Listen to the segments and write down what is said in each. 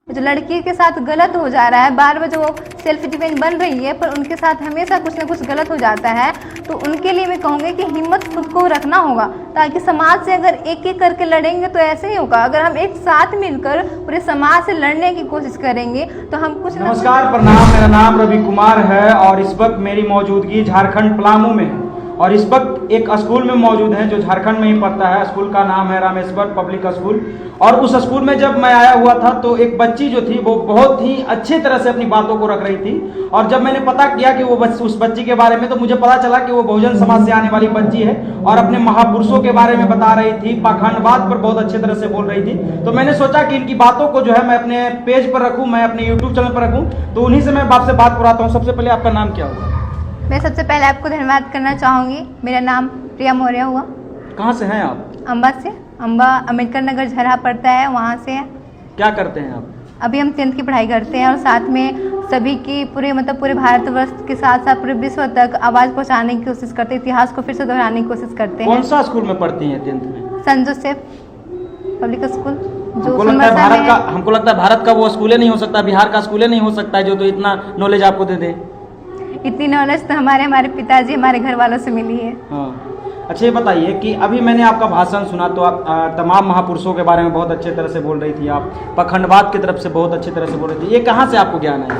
जो लड़की के साथ गलत हो जा रहा है, बार बार जो वो सेल्फ डिफेंस बन रही है, पर उनके साथ हमेशा कुछ ना कुछ गलत हो जाता है, तो उनके लिए मैं कहूँगी कि हिम्मत खुद को रखना होगा, ताकि समाज से अगर एक एक करके लड़ेंगे तो ऐसे ही होगा। अगर हम एक साथ मिलकर पूरे समाज से लड़ने की कोशिश करेंगे तो हम कुछ नमस्कार, प्रणाम। मेरा नाम रवि कुमार है और इस वक्त मेरी मौजूदगी झारखंड पलामू में है और इस वक्त एक स्कूल में मौजूद हैं जो झारखंड में ही पढ़ता है। स्कूल का नाम है रामेश्वर पब्लिक स्कूल। और उस स्कूल में जब मैं आया हुआ था तो एक बच्ची जो थी वो बहुत ही अच्छे तरह से अपनी बातों को रख रही थी। और जब मैंने पता किया कि वो उस बच्ची के बारे में, तो मुझे पता चला कि वो बहुजन समाज से आने वाली बच्ची है और अपने महापुरुषों के बारे में बता रही थी, पाखंडवाद पर बहुत अच्छे तरह से बोल रही थी। तो मैंने सोचा कि इनकी बातों को जो है मैं अपने पेज पर रखूँ, मैं अपने यूट्यूब चैनल पर रखूँ। तो उन्हीं से मैं आपसे बात कराता हूँ। सबसे पहले आपका नाम क्या हुआ? मैं सबसे पहले आपको धन्यवाद करना चाहूँगी। मेरा नाम प्रिया मौर्य हुआ। कहाँ से हैं आप? अम्बा से। अम्बा अम्बेडकर नगर झरहा पड़ता है, वहाँ से है। क्या करते हैं आप? अभी हम 10th की पढ़ाई करते हैं और साथ में सभी की पूरे पूरे भारतवर्ष के साथ साथ पूरे विश्व तक आवाज़ पहुँचाने की कोशिश करते हैं, इतिहास को फिर से दोहराने की कोशिश करते हैं। कौन सा स्कूल में पढ़ती हैं 10th में? सेंट जोसेफ पब्लिक स्कूल, जो हमको लगता है भारत का वो स्कूल नहीं हो सकता, बिहार का स्कूल नहीं हो सकता है जो तो इतना नॉलेज आपको दे दे। इतनी नॉलेज तो हमारे पिताजी हमारे घर वालों से मिली है। हाँ, अच्छा ये बताइए कि अभी मैंने आपका भाषण सुना तो आप तमाम महापुरुषों के बारे में बहुत अच्छे तरह से बोल रही थी, आप पाखंडवाद की तरफ से बहुत अच्छी तरह से बोल रही थी। ये कहाँ से आपको ज्ञान है?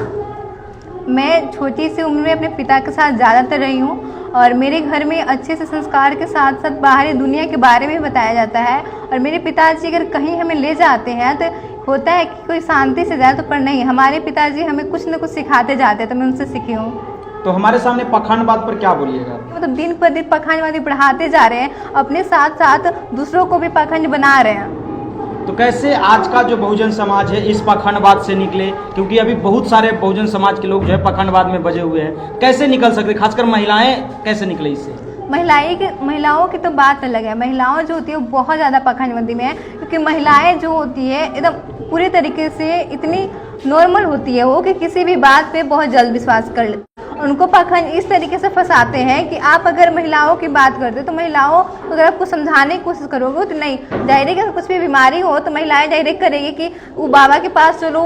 मैं छोटी सी उम्र में अपने पिता के साथ ज़्यादातर रही हूँ और मेरे घर में अच्छे से संस्कार के साथ साथ बाहरी दुनिया के बारे में बताया जाता है। और मेरे पिताजी अगर कहीं हमें ले जाते हैं तो होता है कि कोई शांति से जाए, तो पर नहीं, हमारे पिताजी हमें कुछ न कुछ सिखाते जाते हैं, तो मैं उनसे सीखी हूँ। तो हमारे सामने पाखंडवाद पर क्या बोलिएगा? मतलब दिन पर दिन पाखंडवादी बढ़ाते जा रहे हैं, अपने साथ साथ दूसरों को भी पाखंड बना रहे हैं। तो कैसे आज का जो बहुजन समाज है इस पाखंडवाद से निकले? क्योंकि अभी बहुत सारे बहुजन समाज के लोग जो है पाखंडवाद में बजे हुए हैं, कैसे निकल सकते, खासकर महिलाएं कैसे निकले इससे? महिलाओं की तो बात अलग है। महिलाओं जो होती है वो बहुत ज़्यादा पाखंडवादी में है, क्योंकि महिलाएं जो होती है एकदम पूरी तरीके से इतनी नॉर्मल होती है वो कि किसी भी बात पे बहुत जल्द विश्वास कर लेती है। उनको पाखंड इस तरीके से फंसाते हैं कि आप अगर महिलाओं की बात करते तो महिलाओं को अगर आपको समझाने की कोशिश करोगे तो नहीं, डायरेक्ट अगर कुछ भी बीमारी हो तो महिलाएं डायरेक्ट करेगी कि वो बाबा के पास चलो,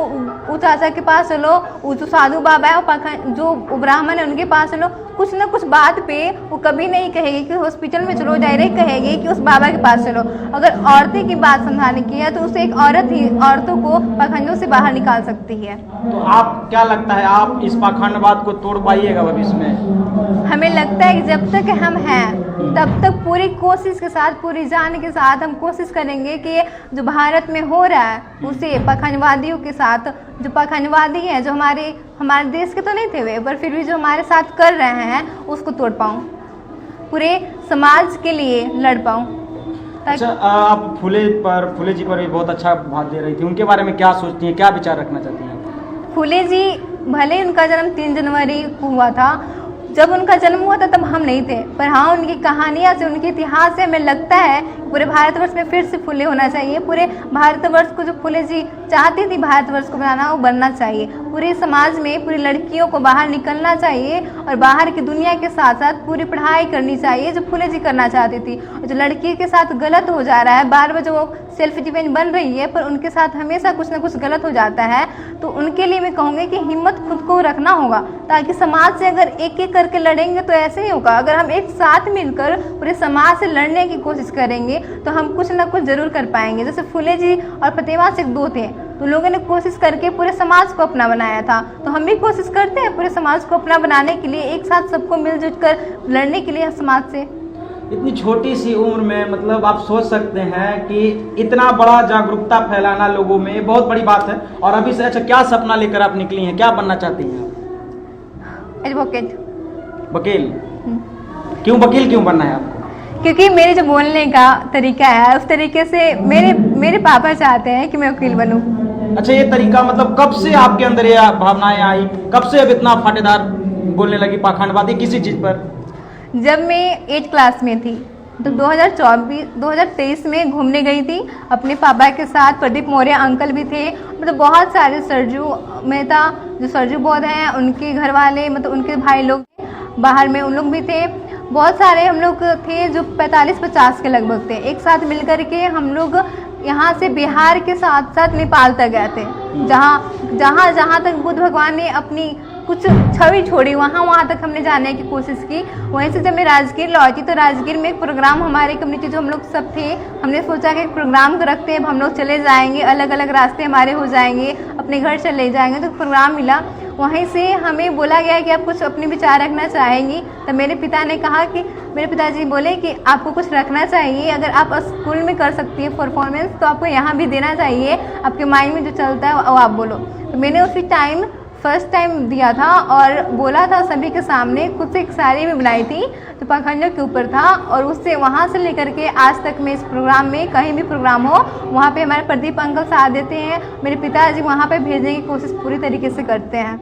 वो चाचा के पास चलो, वो जो साधु बाबा है, वो पाखंड जो ब्राह्मण है उनके पास चलो। कुछ ना कुछ बात पे वो कभी नहीं कहेगी कि हॉस्पिटल में चलो, डायरेक्ट कहेगी कि उस बाबा के पास चलो। अगर औरतें की बात समझाने की है तो उसे एक औरत ही औरतों को पाखंडों से बाहर निकाल सकती है। तो आप क्या लगता है, आप इस पाखंडवाद को तोड़ पाइएगा भविष्य में? हमें लगता है कि जब तक हम हैं तब तक पूरी कोशिश के साथ, पूरी जान के साथ हम कोशिश करेंगे कि जो भारत में हो रहा है उसे पाखंडवादियों के साथ, जो पाखंडवादी हैं, जो हमारे देश के तो नहीं थे वे, पर फिर भी जो हमारे साथ कर रहे हैं उसको तोड़ पाऊँ, पूरे समाज के लिए लड़ पाऊँ। अच्छा, आप फुले जी पर भी बहुत अच्छा बात दे रही थी, उनके बारे में क्या सोचती हैं, क्या विचार रखना चाहती हैं? फुले जी, भले उनका जन्म 3 जनवरी को हुआ था, जब उनका जन्म हुआ था तब हम नहीं थे, पर हाँ उनकी कहानियाँ से, उनके इतिहास से हमें लगता है पूरे भारतवर्ष में फिर से फुले होना चाहिए। पूरे भारतवर्ष को जो फुले जी चाहती थी भारतवर्ष को बनाना, वो बनना चाहिए। पूरे समाज में पूरी लड़कियों को बाहर निकलना चाहिए और बाहर की दुनिया के साथ साथ पूरी पढ़ाई करनी चाहिए जो फुले जी करना चाहती थी। और जो लड़की के साथ गलत हो जा रहा है, बार बार जो वो सेल्फ डिफेंस बन रही है, पर उनके साथ हमेशा कुछ ना कुछ गलत हो जाता है, तो उनके लिए मैं कहूँगी कि हिम्मत खुद को रखना होगा, ताकि समाज से अगर एक एक करके लड़ेंगे तो ऐसे ही होगा। अगर हम एक साथ मिलकर पूरे समाज से लड़ने की कोशिश करेंगे तो हम कुछ ना कुछ जरूर कर पाएंगे। जैसे फुले जी और फतेमा शेख 2 थे, तो लोगों ने कोशिश करके पूरे समाज को अपना बनाया था, तो हम भी कोशिश करते हैं पूरे समाज को अपना बनाने के लिए, एक साथ सबको मिलजुल कर लड़ने के लिए समाज से। इतनी छोटी सी उम्र में मतलब आप सोच सकते हैं कि इतना बड़ा जागरूकता फैलाना लोगों में बहुत बड़ी बात है। और अभी से अच्छा क्या सपना लेकर आप निकली हैं, क्या बनना चाहती हैं आप? एडवोकेट। वकील? क्यों वकील क्यों बनना है आपको? क्योंकि मेरे जो बोलने का तरीका है उस तरीके से मेरे पापा चाहते हैं कि मैं वकील बनूं। अच्छा, ये तरीका मतलब कब से आपके अंदर ये भावनाएं आई, कब से अब इतना फाटेदार बोलने लगी पाखंडवादी किसी चीज पर? जब मैं 8th क्लास में थी तो 2023 में घूमने गई थी अपने पापा के साथ। प्रदीप मौर्य अंकल भी थे, मतलब बहुत सारे सरजू मेहता जो सरजू बौद्ध हैं उनके घर वाले, मतलब उनके भाई लोग बाहर में, उन लोग भी थे। बहुत सारे हम लोग थे जो 45-50 के लगभग थे। एक साथ मिलकर के हम लोग यहाँ से बिहार के साथ साथ नेपाल तक गए थे। जहाँ तक बुद्ध भगवान ने अपनी कुछ छवि छोड़ी वहाँ तक हमने जाने की कोशिश की। वहीं से जब मैं राजगीर लौटी तो राजगीर में एक प्रोग्राम हमारे कम्युनिटी जो हम लोग सब थे, हमने सोचा कि एक प्रोग्राम रखते हैं, हम लोग चले जाएंगे, अलग अलग रास्ते हमारे हो जाएंगे, अपने घर चले जाएंगे। तो प्रोग्राम मिला, वहीं से हमें बोला गया कि आप कुछ अपने विचार रखना चाहेंगी। तो मेरे पिता ने कहा कि मेरे पिताजी बोले कि आपको कुछ रखना चाहिए, अगर आप स्कूल में कर सकती है परफॉर्मेंस तो आपको यहाँ भी देना चाहिए, आपके माइंड में जो चलता है वो आप बोलो। तो मैंने उसी टाइम फर्स्ट टाइम दिया था और बोला था सभी के सामने, खुद से एक साड़ी में बनाई थी तो पाखंडियों के ऊपर था। और उससे वहाँ से लेकर के आज तक मैं इस प्रोग्राम में कहीं भी प्रोग्राम हो वहाँ पे हमारे प्रदीप अंकल साथ देते हैं, मेरे पिताजी वहाँ पे भेजने की कोशिश पूरी तरीके से करते हैं।